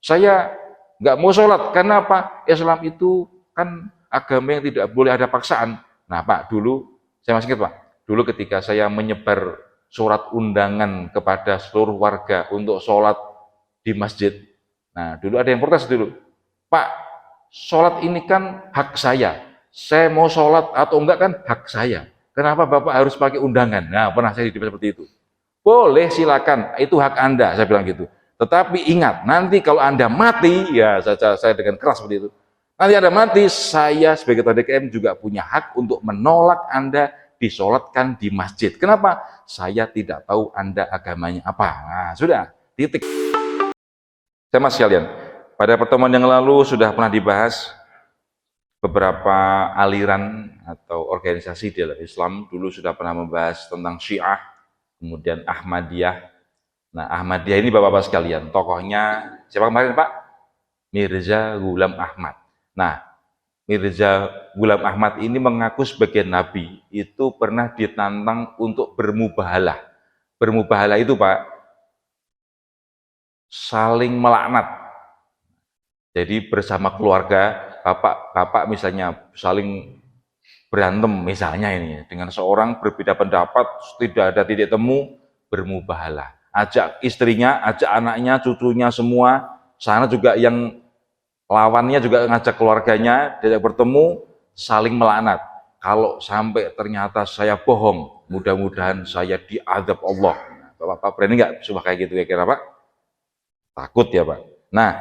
Saya nggak mau sholat, karena apa? Islam itu kan agama yang tidak boleh ada paksaan. Nah Pak, dulu, saya masih ingat Pak, dulu ketika saya menyebar surat undangan kepada seluruh warga untuk sholat di masjid, nah dulu ada yang protes dulu, Pak, sholat ini kan hak saya mau sholat atau enggak kan hak saya, kenapa Bapak harus pakai undangan? Nah pernah saya didebat seperti itu. Boleh, silakan, itu hak Anda, saya bilang gitu. Tetapi ingat, nanti kalau Anda mati, ya saya dengan keras seperti itu. Nanti Anda mati, saya sebagai ketua DKM juga punya hak untuk menolak Anda disolatkan di masjid. Kenapa? Saya tidak tahu Anda agamanya apa. Nah, sudah, titik. Sama sekalian, pada pertemuan yang lalu sudah pernah dibahas beberapa aliran atau organisasi di dalam Islam. Dulu sudah pernah membahas tentang Syiah, kemudian Ahmadiyah. Nah, Ahmadiyah ini Bapak-Bapak sekalian, tokohnya siapa kemarin Pak? Mirza Ghulam Ahmad. Nah, Mirza Ghulam Ahmad ini mengaku sebagai nabi, itu pernah ditantang untuk bermubahalah. Bermubahalah itu Pak, saling melaknat. Jadi bersama keluarga, bapak misalnya saling berantem misalnya ini, dengan seorang berbeda pendapat, tidak ada titik temu, bermubahalah. Ajak istrinya, ajak anaknya, cucunya semua, sana juga yang lawannya juga ngajak keluarganya, diajak bertemu, saling melaknat. Kalau sampai ternyata saya bohong, mudah-mudahan saya diadab Allah. Bapak berani nggak coba kayak gitu kira-kira Pak? Takut ya Pak. Nah,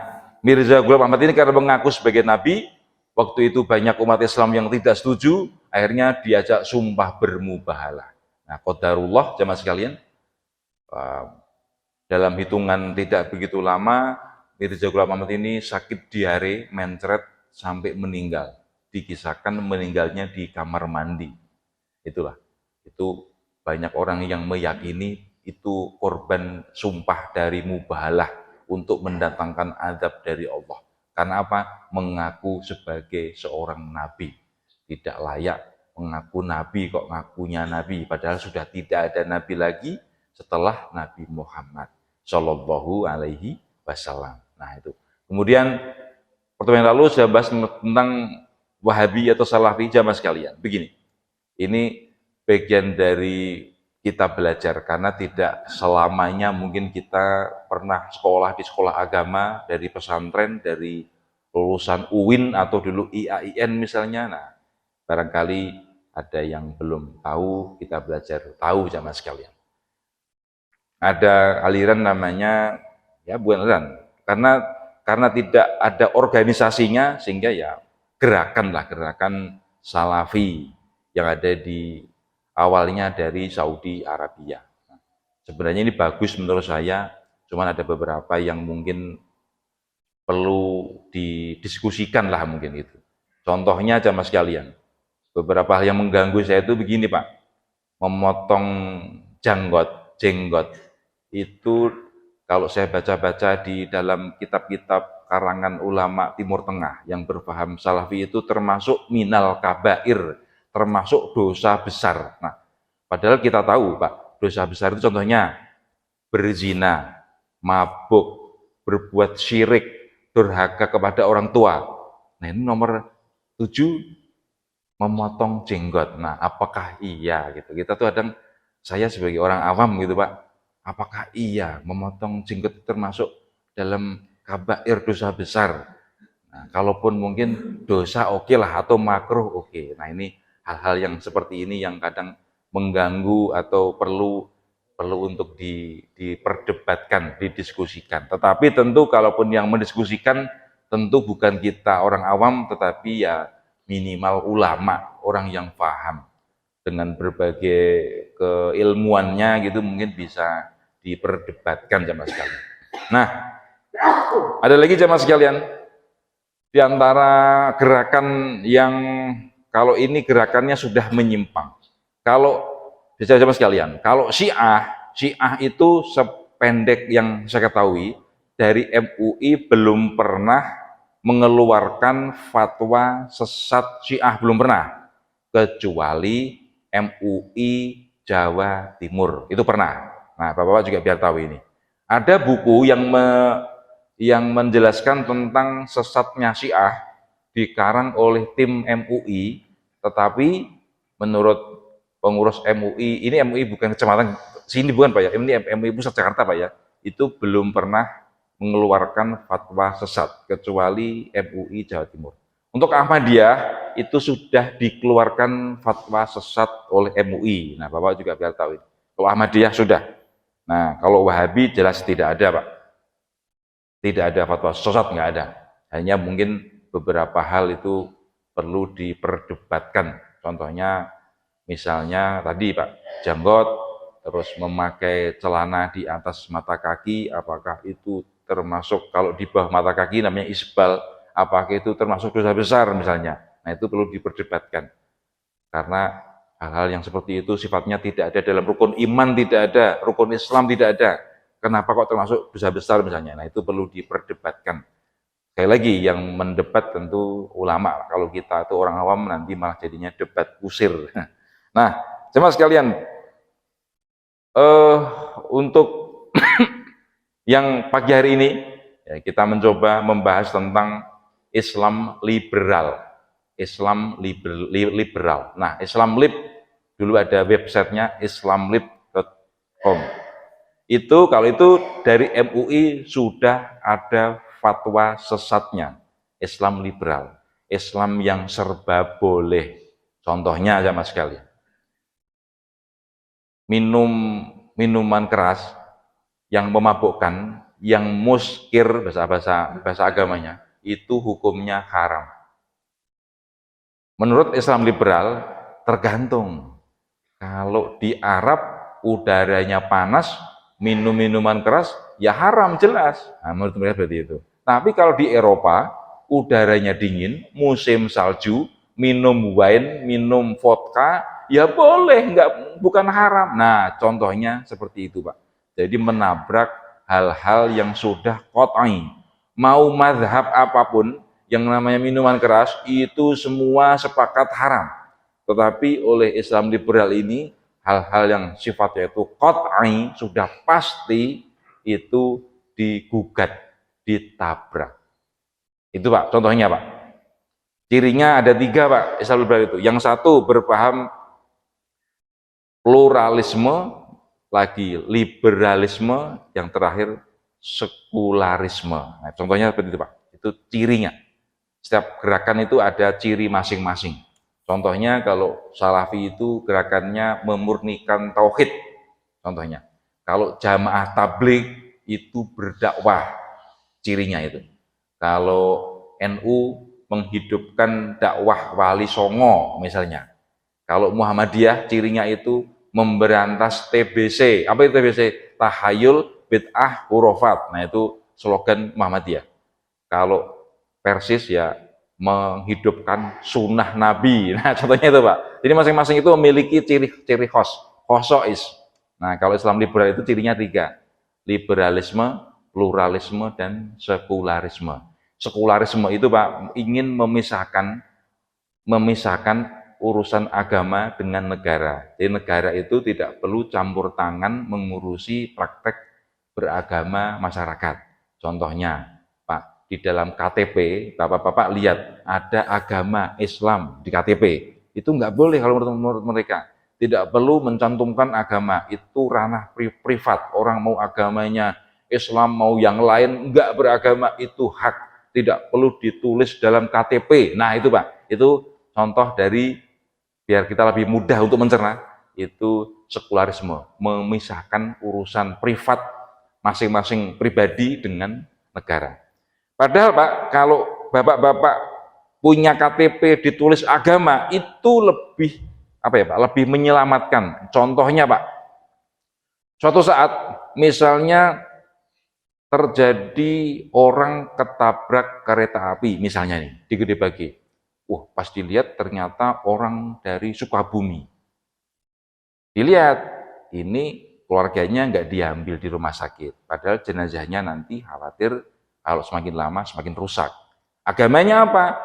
Mirza Ghulam Ahmad ini karena mengaku sebagai nabi, waktu itu banyak umat Islam yang tidak setuju, akhirnya diajak sumpah bermubahalah. Nah, qadarullah jamaah sekalian, dalam hitungan tidak begitu lama, Mirza Ghulam Ahmad ini sakit diare, mencret sampai meninggal. Dikisahkan meninggalnya di kamar mandi. Itulah. Itu banyak orang yang meyakini itu korban sumpah dari mubahalah untuk mendatangkan azab dari Allah. Karena apa? Mengaku sebagai seorang nabi. Tidak layak mengaku nabi kok ngakunya nabi, padahal sudah tidak ada nabi lagi setelah Nabi Muhammad Shallallahu Alaihi Wasallam. Nah itu. Kemudian pertemuan yang lalu saya bahas tentang Wahabi atau Salafi jamaah sekalian. Begini, ini bagian dari kita belajar karena tidak selamanya mungkin kita pernah sekolah di sekolah agama, dari pesantren, dari lulusan UIN atau dulu IAIN misalnya. Nah, barangkali ada yang belum tahu, kita belajar tahu jamaah sekalian. Ada aliran namanya, ya bukan aliran, karena tidak ada organisasinya, sehingga ya gerakan Salafi yang ada di awalnya dari Saudi Arabia. Sebenarnya ini bagus menurut saya, cuman ada beberapa yang mungkin perlu didiskusikan lah mungkin itu. Contohnya jamaah sekalian, beberapa hal yang mengganggu saya itu begini Pak, memotong jenggot itu kalau saya baca-baca di dalam kitab-kitab karangan ulama Timur Tengah yang berpaham Salafi itu termasuk minal kabair, termasuk dosa besar. Nah, padahal kita tahu Pak, dosa besar itu contohnya berzina, mabuk, berbuat syirik, durhaka kepada orang tua. Nah, ini nomor 7, memotong jenggot. Nah, apakah iya gitu? Kita tuh kadang, saya sebagai orang awam gitu Pak, apakah iya memotong jenggot termasuk dalam kabair dosa besar? Nah, kalaupun mungkin dosa oke lah atau makruh oke. Nah, ini hal-hal yang seperti ini yang kadang mengganggu atau perlu untuk diperdebatkan, didiskusikan. Tetapi tentu kalaupun yang mendiskusikan tentu bukan kita orang awam, tetapi ya minimal ulama, orang yang paham dengan berbagai keilmuannya gitu, mungkin bisa diperdebatkan jamaah sekalian. Nah, ada lagi jamaah sekalian, di antara gerakan yang kalau ini gerakannya sudah menyimpang. Kalau jamaah sekalian, kalau Syiah itu sependek yang saya ketahui dari MUI belum pernah mengeluarkan fatwa sesat Syiah, belum pernah, kecuali MUI Jawa Timur itu pernah. Nah, Bapak-bapak juga biar tahu ini. Ada buku yang yang menjelaskan tentang sesatnya Syiah dikarang oleh tim MUI, tetapi menurut pengurus MUI, ini MUI bukan kecamatan sini bukan Pak ya, ini MUI Pusat Jakarta Pak ya, itu belum pernah mengeluarkan fatwa sesat kecuali MUI Jawa Timur. Untuk Ahmadiyah itu sudah dikeluarkan fatwa sesat oleh MUI. Nah, Bapak juga biar tahu. Kalau Ahmadiyah sudah. Nah, kalau Wahabi jelas tidak ada, Pak. Tidak ada fatwa sesat, nggak ada. Hanya mungkin beberapa hal itu perlu diperdebatkan. Contohnya, misalnya tadi Pak, janggot, terus memakai celana di atas mata kaki, apakah itu termasuk, kalau di bawah mata kaki namanya isbal, apakah itu termasuk dosa besar misalnya. Nah, itu perlu diperdebatkan. Karena hal-hal yang seperti itu sifatnya tidak ada dalam rukun iman, tidak ada, rukun Islam tidak ada. Kenapa kok termasuk dosa besar misalnya? Nah, itu perlu diperdebatkan. Sekali lagi, yang mendebat tentu ulama. Kalau kita itu orang awam nanti malah jadinya debat kusir. Nah, jemaah sekalian, untuk yang pagi hari ini ya, kita mencoba membahas tentang Islam liberal. Islam liberal. Nah, Islam lib dulu ada websitenya islamlib.com. Itu kalau itu dari MUI sudah ada fatwa sesatnya. Islam liberal, Islam yang serba boleh. Contohnya aja Mas sekalian, minum minuman keras yang memabukkan, yang muskir bahasa agamanya, itu hukumnya haram. Menurut Islam liberal, tergantung. Kalau di Arab udaranya panas, minum minuman keras, ya haram jelas. Nah, menurut mereka seperti itu. Tapi kalau di Eropa, udaranya dingin, musim salju, minum wine, minum vodka, ya boleh, bukan haram. Nah, contohnya seperti itu, Pak. Jadi menabrak hal-hal yang sudah qat'i. Mau mazhab apapun, yang namanya minuman keras, itu semua sepakat haram. Tetapi oleh Islam liberal ini, hal-hal yang sifatnya itu qat'i, sudah pasti, itu digugat, ditabrak. Itu Pak, contohnya Pak. Cirinya ada 3 Pak, Islam liberal itu. Yang satu berpaham pluralisme, lagi liberalisme, yang terakhir sekularisme. Nah, contohnya seperti itu Pak, itu cirinya. Setiap gerakan itu ada ciri masing-masing. Contohnya kalau Salafi itu gerakannya memurnikan tauhid. Contohnya, kalau jamaah tabligh itu berdakwah, cirinya itu. Kalau NU menghidupkan dakwah Wali Songo misalnya. Kalau Muhammadiyah cirinya itu memberantas TBC. Apa itu TBC? Tahayul, bid'ah, hurufat. Nah, itu slogan Muhammadiyah. Kalau Persis ya menghidupkan sunnah Nabi. Nah, contohnya itu Pak. Jadi masing-masing itu memiliki ciri khosois. Nah, kalau Islam liberal itu cirinya 3. Liberalisme, pluralisme, dan sekularisme. Sekularisme itu Pak, ingin memisahkan urusan agama dengan negara. Jadi negara itu tidak perlu campur tangan mengurusi praktek beragama masyarakat. Contohnya, Pak, di dalam KTP, Bapak-Bapak lihat ada agama Islam di KTP. Itu nggak boleh kalau menurut mereka. Tidak perlu mencantumkan agama, itu ranah privat. Orang mau agamanya Islam, mau yang lain, nggak beragama, itu hak. Tidak perlu ditulis dalam KTP. Nah itu Pak, itu contoh dari, biar kita lebih mudah untuk mencerna, itu sekularisme, memisahkan urusan privat masing-masing pribadi dengan negara. Padahal Pak, kalau Bapak-bapak punya KTP ditulis agama, itu lebih lebih menyelamatkan. Contohnya Pak, suatu saat misalnya terjadi orang ketabrak kereta api misalnya nih di Gede Bage. Wah, pas dilihat ternyata orang dari Sukabumi. Dilihat, ini keluarganya nggak diambil di rumah sakit. Padahal jenazahnya nanti khawatir kalau semakin lama semakin rusak. Agamanya apa?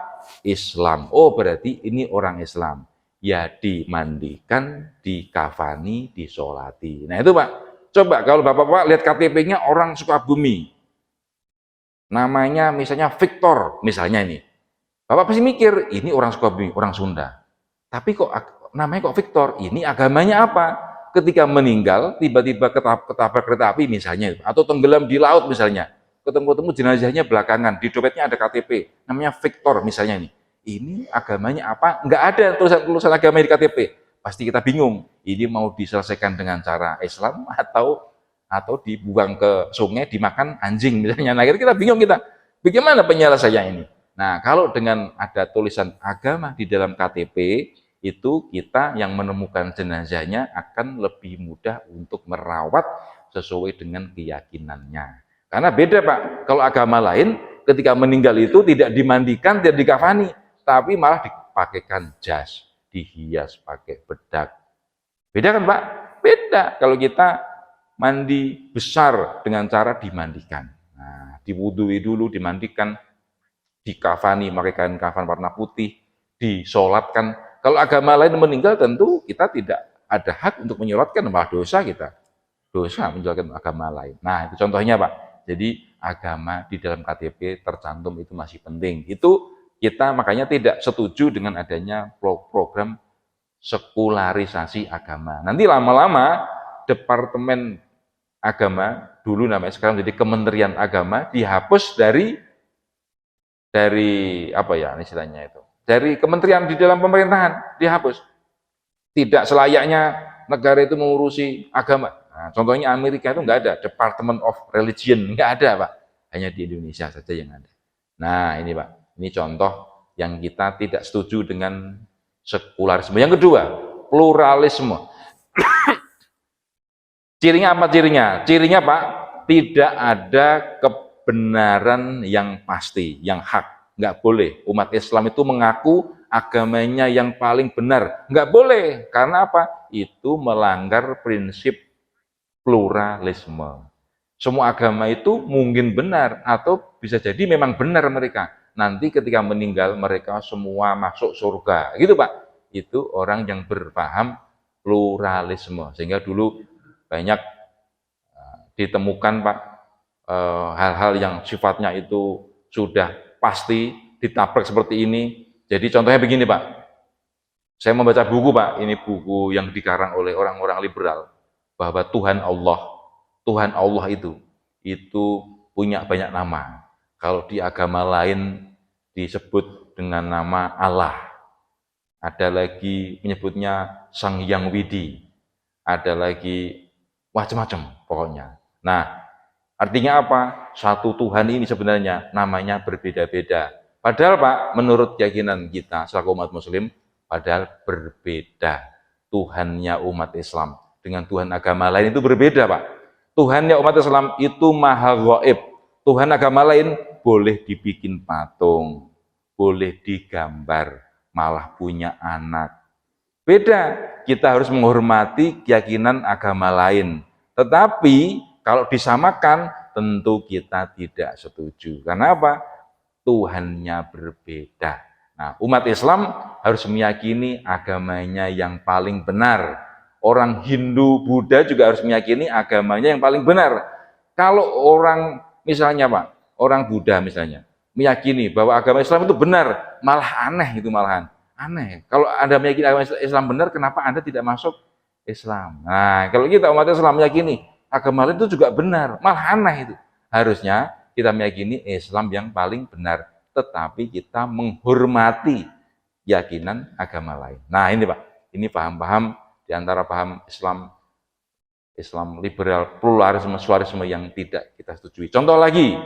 Islam. Oh, berarti ini orang Islam. Ya dimandikan, dikafani, disolati. Nah itu Pak. Coba kalau Bapak-Bapak lihat KTP-nya orang Sukabumi. namanya misalnya Victor, misalnya ini. Bapak pasti mikir, ini orang Sukabumi, orang Sunda. Tapi kok namanya kok Victor? Ini agamanya apa? Ketika meninggal, tiba-tiba ketabrak kereta api misalnya, atau tenggelam di laut misalnya. Ketemu-temu jenazahnya belakangan, di dompetnya ada KTP, namanya Victor misalnya ini. Ini agamanya apa? Nggak ada tulisan agama di KTP. Pasti kita bingung, ini mau diselesaikan dengan cara Islam atau dibuang ke sungai, dimakan anjing misalnya. Nah, kita bingung kita. Bagaimana penyelesaiannya ini? Nah, kalau dengan ada tulisan agama di dalam KTP, itu kita yang menemukan jenazahnya akan lebih mudah untuk merawat sesuai dengan keyakinannya. Karena beda Pak, kalau agama lain ketika meninggal itu tidak dimandikan, tidak dikafani, tapi malah dipakaikan jas, dihias pakai bedak. Beda kan Pak? Beda. Kalau kita mandi besar dengan cara dimandikan. Nah, diwudui dulu, dimandikan, dikafani, pakai kain kafan warna putih, disolatkan. Kalau agama lain meninggal tentu kita tidak ada hak untuk menyolatkan, malah dosa kita. Dosa menjalankan agama lain. Nah, itu contohnya Pak. Jadi agama di dalam KTP tercantum itu masih penting. Itu kita makanya tidak setuju dengan adanya program sekularisasi agama. Nanti lama-lama Departemen Agama, dulu namanya sekarang jadi Kementerian Agama, dihapus dari apa ya istilahnya itu, dari kementerian di dalam pemerintahan dihapus. Tidak selayaknya negara itu mengurusi agama. Nah, contohnya Amerika itu nggak ada Department of Religion, nggak ada Pak, hanya di Indonesia saja yang ada. Nah ini Pak, ini contoh yang kita tidak setuju dengan sekularisme. Yang kedua, pluralisme. Cirinya apa cirinya? Cirinya Pak, tidak ada kebenaran yang pasti, yang hak. Nggak boleh. Umat Islam itu mengaku agamanya yang paling benar. Nggak boleh. Karena apa? Itu melanggar prinsip pluralisme. Semua agama itu mungkin benar, atau bisa jadi memang benar mereka. Nanti ketika meninggal mereka semua masuk surga. Gitu Pak. Itu orang yang berpaham pluralisme. Sehingga dulu banyak ditemukan Pak hal-hal yang sifatnya itu sudah pasti ditabrak seperti ini. Jadi contohnya begini Pak, saya membaca buku Pak, ini buku yang dikarang oleh orang-orang liberal, bahwa Tuhan Allah itu punya banyak nama. Kalau di agama lain disebut dengan nama Allah, ada lagi menyebutnya Sang Hyang Widi, ada lagi macam-macam pokoknya. Nah, artinya apa? Satu Tuhan ini sebenarnya namanya berbeda-beda. Padahal Pak, menurut keyakinan kita selaku umat muslim, padahal berbeda. Tuhannya umat Islam dengan Tuhan agama lain itu berbeda Pak. Tuhannya umat Islam itu maha gaib. Tuhan agama lain boleh dibikin patung, boleh digambar, malah punya anak. Beda, kita harus menghormati keyakinan agama lain. Tetapi kalau disamakan, tentu kita tidak setuju. Karena apa? Tuhannya berbeda. Nah, umat Islam harus meyakini agamanya yang paling benar. Orang Hindu, Buddha juga harus meyakini agamanya yang paling benar. Kalau orang, misalnya Pak, orang Buddha misalnya, meyakini bahwa agama Islam itu benar, malah aneh itu malahan. Aneh. Kalau Anda meyakini agama Islam benar, kenapa Anda tidak masuk Islam? Nah, kalau kita umat Islam meyakini agama lain itu juga benar, malah aneh itu. Harusnya kita meyakini Islam yang paling benar, tetapi kita menghormati keyakinan agama lain. Nah, ini Pak, ini paham-paham di antara paham Islam liberal, pluralisme, sekularisme yang tidak kita setujui. Contoh lagi,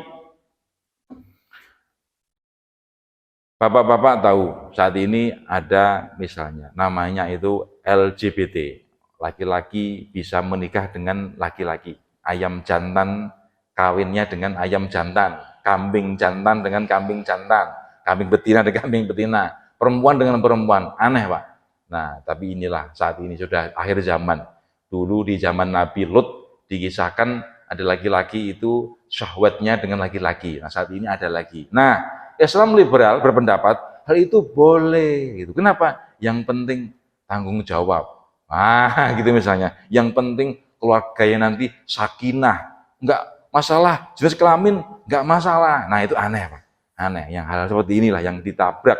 Bapak-bapak tahu saat ini ada misalnya namanya itu LGBT. Laki-laki bisa menikah dengan laki-laki. Ayam jantan kawinnya dengan ayam jantan. Kambing jantan dengan kambing jantan. Kambing betina dengan kambing betina. Perempuan dengan perempuan. Aneh Pak. Nah tapi inilah saat ini sudah akhir zaman. Dulu di zaman Nabi Lut dikisahkan ada laki-laki itu syahwatnya dengan laki-laki. Nah saat ini ada lagi. Nah Islam liberal berpendapat hal itu boleh gitu. Kenapa? Yang penting tanggung jawab. Gitu misalnya. Yang penting keluarganya nanti sakinah, enggak masalah jenis kelamin nggak masalah. Nah itu aneh Pak, aneh. Yang hal seperti inilah yang ditabrak,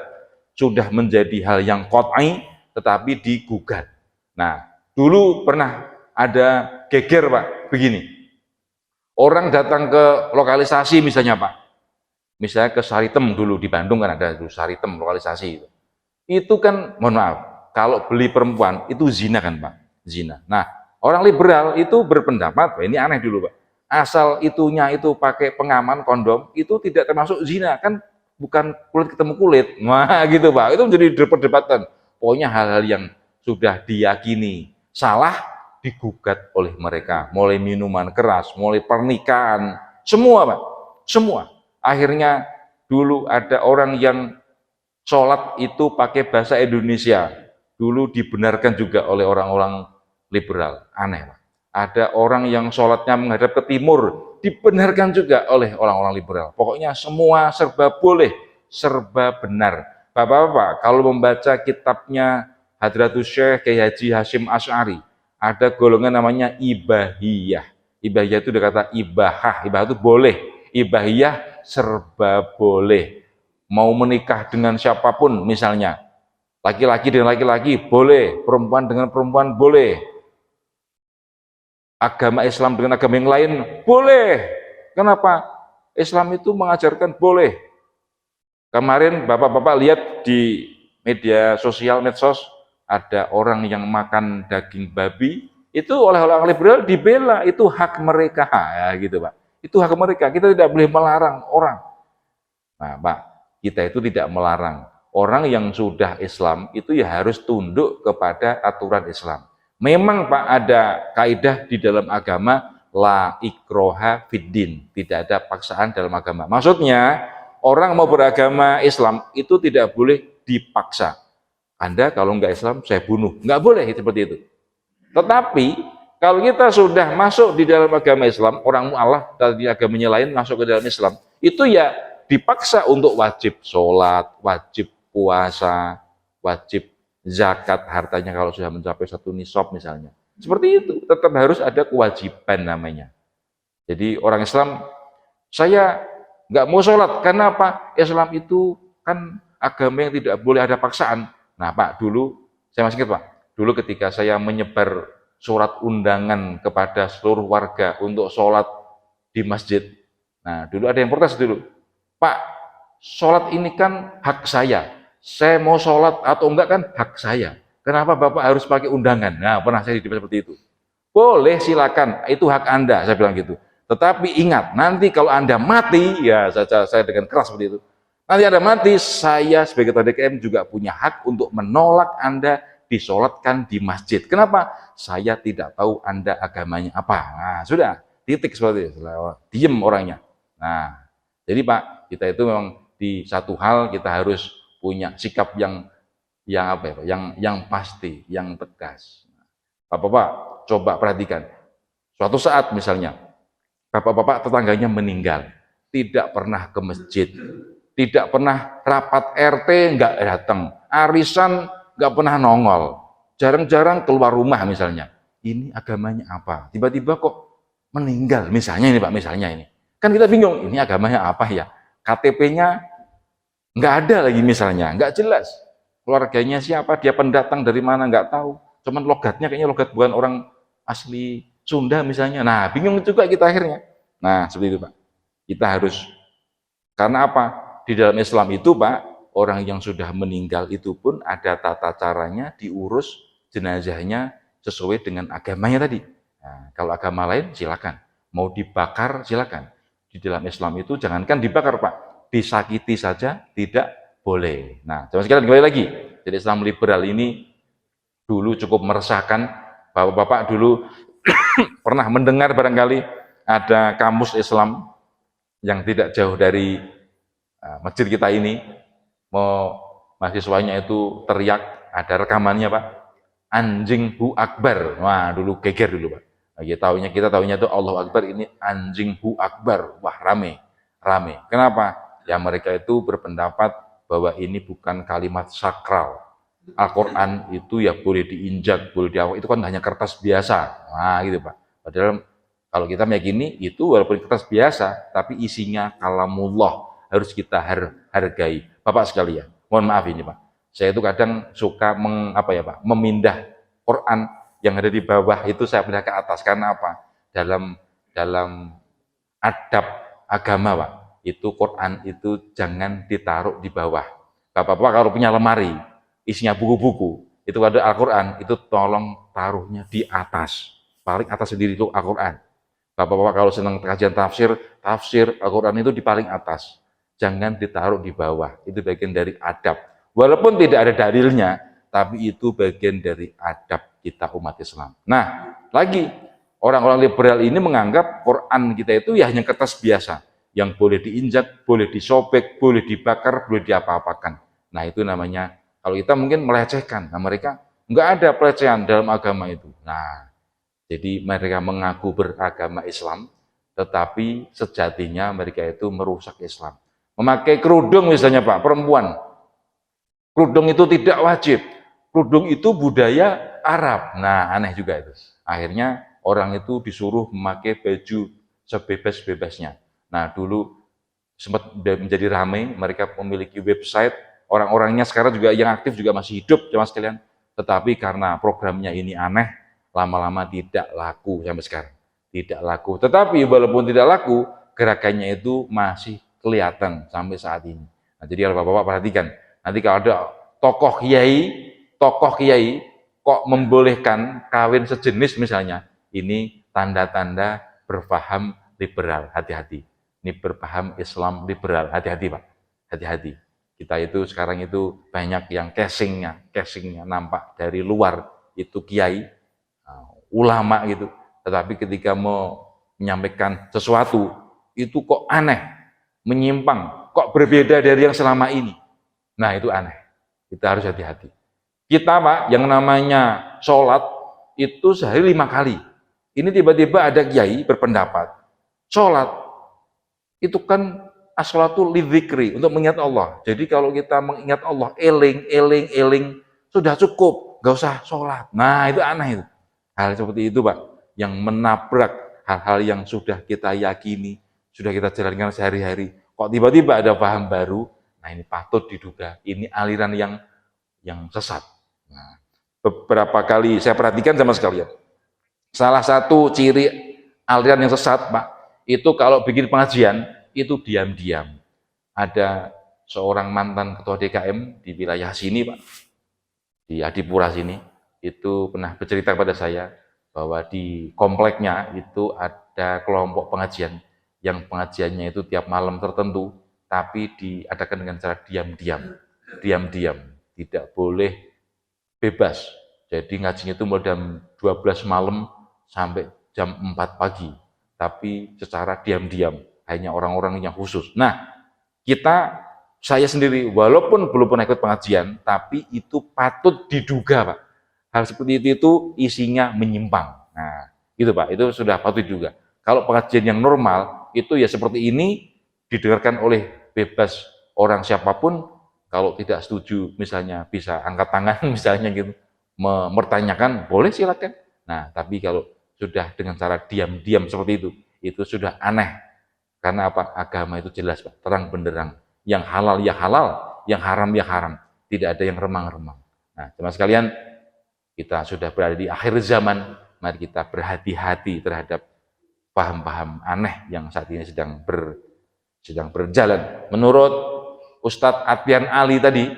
sudah menjadi hal yang qat'i tetapi digugat. Nah dulu pernah ada geger Pak, begini, orang datang ke lokalisasi misalnya Pak, misalnya ke Saritem dulu di Bandung kan ada dulu Saritem lokalisasi itu kan mohon maaf, kalau beli perempuan itu zina kan Pak, zina. Nah orang liberal itu berpendapat, ini aneh dulu Pak, asal itunya itu pakai pengaman kondom itu tidak termasuk zina, kan bukan kulit ketemu kulit. Nah gitu Pak, itu menjadi perdebatan. Pokoknya hal-hal yang sudah diyakini salah digugat oleh mereka, mulai minuman keras, mulai pernikahan, semua Pak, semua. Akhirnya dulu ada orang yang sholat itu pakai bahasa Indonesia, dulu dibenarkan juga oleh orang-orang liberal, aneh Pak. Ada orang yang sholatnya menghadap ke timur, dibenarkan juga oleh orang-orang liberal. Pokoknya semua serba boleh, serba benar. Bapak-bapak, kalau membaca kitabnya Hadratus Syekh Kiai Haji Hasyim Asy'ari, ada golongan namanya ibahiyah. Ibahiyah itu udah kata ibahah, ibahah itu boleh. Ibahiyah serba boleh. Mau menikah dengan siapapun misalnya, laki-laki dengan laki-laki boleh, perempuan dengan perempuan boleh, agama Islam dengan agama yang lain boleh. Kenapa? Islam itu mengajarkan boleh. Kemarin bapak-bapak lihat di media sosial medsos, ada orang yang makan daging babi, itu oleh orang liberal dibela, itu hak mereka, ya gitu Pak. Itu hak mereka, kita tidak boleh melarang orang. Nah Pak, kita itu tidak melarang. Orang yang sudah Islam itu ya harus tunduk kepada aturan Islam. Memang Pak ada kaidah di dalam agama, la ikroha fiddin, tidak ada paksaan dalam agama. Maksudnya orang mau beragama Islam itu tidak boleh dipaksa. Anda kalau nggak Islam saya bunuh, nggak boleh seperti itu. Tetapi kalau kita sudah masuk di dalam agama Islam, orang mu'alaf dari agamanya lain masuk ke dalam Islam, itu ya dipaksa untuk wajib sholat, wajib puasa, wajib zakat hartanya kalau sudah mencapai satu nisab misalnya. Seperti itu, tetap harus ada kewajiban namanya. Jadi orang Islam, saya nggak mau sholat, karena apa? Islam itu kan agama yang tidak boleh ada paksaan. Nah Pak, dulu, saya masih ingat Pak, dulu ketika saya menyebar surat undangan kepada seluruh warga untuk sholat di masjid, nah dulu ada yang protes dulu, Pak, sholat ini kan hak saya mau sholat atau enggak kan hak saya. Kenapa Bapak harus pakai undangan? Nah, pernah saya didebat seperti itu. Boleh, silakan, itu hak Anda, saya bilang gitu. Tetapi ingat, nanti kalau Anda mati, ya saya dengan keras seperti itu. Nanti Anda mati, saya sebagai ketua DKM juga punya hak untuk menolak Anda disolatkan di masjid. Kenapa? Saya tidak tahu Anda agamanya apa. Nah, sudah, titik seperti itu. Diem orangnya. Nah, jadi Pak, kita itu memang di satu hal kita harus punya sikap yang apa ya, yang pasti, yang tegas. Bapak-bapak coba perhatikan. Suatu saat misalnya bapak-bapak tetangganya meninggal, tidak pernah ke masjid, tidak pernah rapat RT nggak datang, arisan nggak pernah nongol, jarang-jarang keluar rumah misalnya. Ini agamanya apa? Tiba-tiba kok meninggal misalnya ini Pak, misalnya ini. Kan kita bingung, ini agamanya apa ya? KTP-nya nggak ada lagi misalnya, nggak jelas. Keluarganya siapa, dia pendatang dari mana, nggak tahu. Cuman logatnya kayaknya logat bukan orang asli Sunda misalnya. Nah, bingung juga kita akhirnya. Nah, seperti itu Pak. Kita harus, karena apa? Di dalam Islam itu Pak, orang yang sudah meninggal itu pun ada tata caranya diurus jenazahnya sesuai dengan agamanya tadi. Nah, kalau agama lain silakan. Mau dibakar silakan. Di dalam Islam itu jangankan dibakar Pak, disakiti saja tidak boleh. Nah, coba sekalian kembali lagi. Jadi Islam liberal ini dulu cukup meresahkan. Bapak-bapak dulu pernah mendengar barangkali ada kamus Islam yang tidak jauh dari masjid kita ini, mau mahasiswanya itu teriak, ada rekamannya Pak, anjing hu akbar. Wah, dulu geger dulu Pak. Kita tahunya itu Allahu Akbar, ini anjing hu akbar. Wah, rame. Kenapa? Ya mereka itu berpendapat bahwa ini bukan kalimat sakral. Al-Quran itu ya boleh diinjak, boleh diawak, itu kan hanya kertas biasa. Nah gitu Pak. Padahal Kalau kita meyakini itu walaupun kertas biasa, tapi isinya kalamullah, harus kita hargai. Bapak sekalian, mohon maaf ini Pak, saya itu kadang suka memindah Quran yang ada di bawah itu saya pindah ke atas. Karena apa? Dalam adab agama Pak, itu Quran itu jangan ditaruh di bawah. Bapak-bapak kalau punya lemari isinya buku-buku, itu ada Al-Quran, itu tolong taruhnya di atas, paling atas sendiri itu Al-Quran. Bapak-bapak kalau senang kajian tafsir Al-Quran itu di paling atas, jangan ditaruh di bawah. Itu bagian dari adab. Walaupun tidak ada dalilnya, tapi itu bagian dari adab kita umat Islam. Nah, lagi orang-orang liberal ini menganggap Quran kita itu ya hanya kertas biasa, yang boleh diinjak, boleh disobek, boleh dibakar, boleh diapa-apakan. Nah, itu namanya, kalau kita mungkin melecehkan. Nah, mereka nggak ada pelecehan dalam agama itu. Nah, jadi mereka mengaku beragama Islam, tetapi sejatinya mereka itu merusak Islam. Memakai kerudung misalnya Pak, perempuan. Kerudung itu tidak wajib. Kerudung itu budaya Arab. Nah, aneh juga itu. Akhirnya orang itu disuruh memakai baju sebebas-bebasnya. Nah, dulu sempat menjadi ramai, mereka memiliki website, orang-orangnya sekarang juga yang aktif juga masih hidup, jemaah sekalian. Tetapi karena programnya ini aneh, lama-lama tidak laku sampai sekarang. Tidak laku. Tetapi walaupun tidak laku, gerakannya itu masih kelihatan sampai saat ini. Nah, jadi kalau Bapak-bapak perhatikan, nanti kalau ada tokoh kiai kok membolehkan kawin sejenis misalnya, ini tanda-tanda berpaham liberal, hati-hati. Ini berpaham Islam liberal, hati-hati Pak, hati-hati. Kita itu sekarang itu banyak yang casingnya nampak dari luar itu kiai, ulama gitu, tetapi ketika mau menyampaikan sesuatu itu kok aneh, menyimpang, kok berbeda dari yang selama ini. Nah itu aneh, kita harus hati-hati. Kita Pak, yang namanya sholat itu sehari 5 kali. Ini tiba-tiba ada kiai berpendapat, sholat itu kan as-sholatu lidzikri, untuk mengingat Allah. Jadi kalau kita mengingat Allah, eling, sudah cukup, gak usah sholat. Nah itu aneh itu. Hal seperti itu Pak, yang menabrak hal-hal yang sudah kita yakini, sudah kita jalankan sehari-hari. Kok tiba-tiba ada paham baru, nah ini patut diduga, ini aliran yang sesat. Nah, beberapa kali saya perhatikan sama sekalian, salah satu ciri aliran yang sesat Pak, itu kalau bikin pengajian, itu diam-diam. Ada seorang mantan ketua DKM di wilayah sini Pak, di Adipura sini, itu pernah bercerita kepada saya bahwa di kompleknya itu ada kelompok pengajian yang pengajiannya itu tiap malam tertentu, tapi diadakan dengan cara diam-diam, tidak boleh bebas. Jadi ngajinya itu mulai jam 12 malam sampai jam 4 pagi, tapi secara diam-diam, hanya orang-orang yang khusus. Nah, saya sendiri walaupun belum pernah ikut pengajian, tapi itu patut diduga Pak, hal seperti itu isinya menyimpang. Nah, gitu Pak, itu sudah patut juga. Kalau pengajian yang normal, itu ya seperti ini, didengarkan oleh bebas orang siapapun. Kalau tidak setuju, misalnya bisa angkat tangan, misalnya gitu, mempertanyakan, boleh silakan. Nah, tapi kalau sudah dengan cara diam-diam seperti itu sudah aneh. Karena apa? Agama itu jelas Pak, terang benderang. Yang halal ya halal, yang haram ya haram. Tidak ada yang remang-remang. Nah, teman sekalian, kita sudah berada di akhir zaman, mari kita berhati-hati terhadap paham-paham aneh yang saat ini sedang berjalan. Menurut Ustadz Adrian Ali tadi,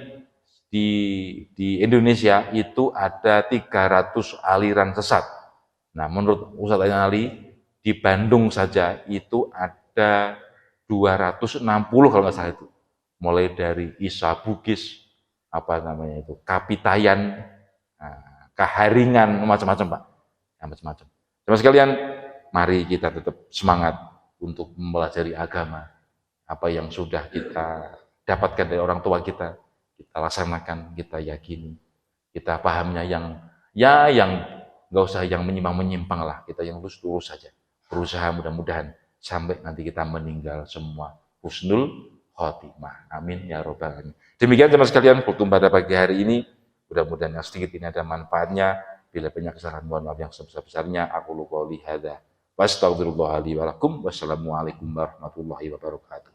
di Indonesia itu ada 300 aliran sesat. Nah, menurut Ustadz Adrian Ali, di Bandung saja itu ada 260 kalau nggak salah itu. Mulai dari Isa Bugis, Kapitayan, Kaharingan, macam-macam Pak, macam-macam. Teman sekalian, mari kita tetap semangat untuk mempelajari agama. Apa yang sudah kita dapatkan dari orang tua kita laksanakan, kita yakini, kita pahamnya yang nggak usah yang menyimpang lah, kita yang lurus saja. Berusaha mudah-mudahan sampai nanti kita meninggal semua husnul khotimah. Amin ya robbal alamin. Demikian teman sekalian kultum pada pagi hari ini. Mudah-mudahan yang sedikit ini ada manfaatnya. Bila banyak kesalahan, mohon maaf yang sebesar-besarnya. Aku qouli hadza Wassalamualaikum warahmatullahi wabarakatuh.